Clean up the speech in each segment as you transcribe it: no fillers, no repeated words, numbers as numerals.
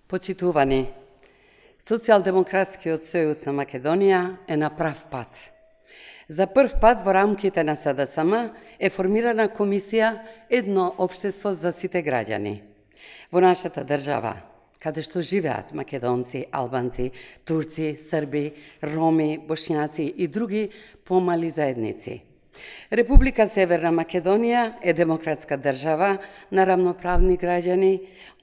Почитувани, Социјалдемократскиот сојуз на Македонија е на прав пат. За прв пат во рамките на СДСМ е формирана комисија Едно општество за сите граѓани. Во нашата држава, каде што живеат македонци, албанци, турци, срби, роми, бошњаци и други помали заедници. Република Северна Македонија е демократска држава на рамноправни граѓани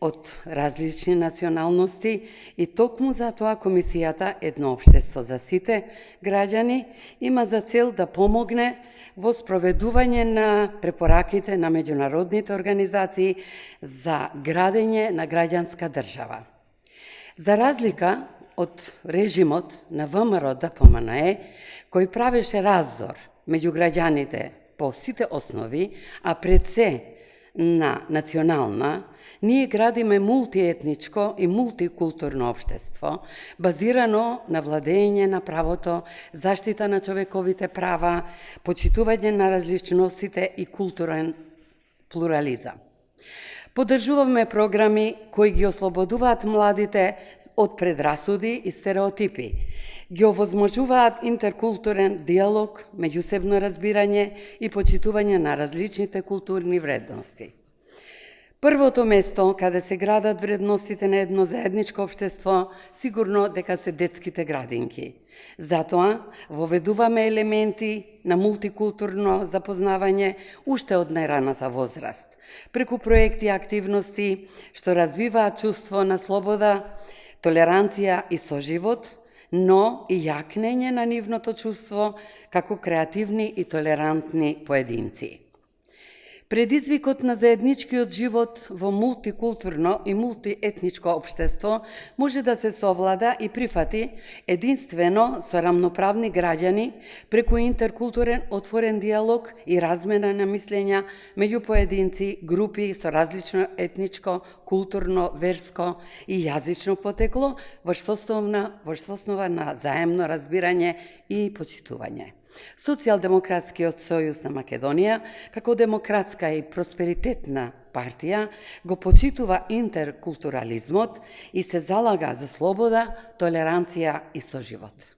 од различни националности и токму затоа комисијата Едно општество за сите граѓани има за цел да помогне во спроведување на препораките на меѓународните организации за градење на граѓанска држава. За разлика од режимот на ВМРО ДПМНЕ, кој правеше раздор меѓу граѓаните по сите основи, а пред се на национална, ние градиме мултиетничко и мултикултурно општество, базирано на владење на правото, заштита на човековите права, почитување на различностите и културен плурализам. Поддржуваме програми кои ги ослободуваат младите од предрасуди и стереотипи, ги овозможуваат интеркултурен диалог, меѓусебно разбирање и почитување на различните културни вредности. Првото место каде се градат вредностите на едно заедничко општество, сигурно дека се детските градинки. Затоа воведуваме елементи на мултикултурно запознавање уште од најраната возраст, преку проекти и активности што развиваат чувство на слобода, толеранција и соживот, но и јакнење на нивното чувство како креативни и толерантни поединци. Предизвикот на заедничкиот живот во мултикултурно и мултиетничко општество може да се совлада и прифати единствено со рамноправни граѓани преку интеркултурен отворен диалог и размена на мислења меѓу поединци, групи со различно етничко, културно, верско и јазично потекло во основа на заемно разбирање и почитување. Социјалдемократскиот сојуз на Македонија, како демократска и просперитетна партија, го почитува интеркултурализмот и се залага за слобода, толеранција и соживот.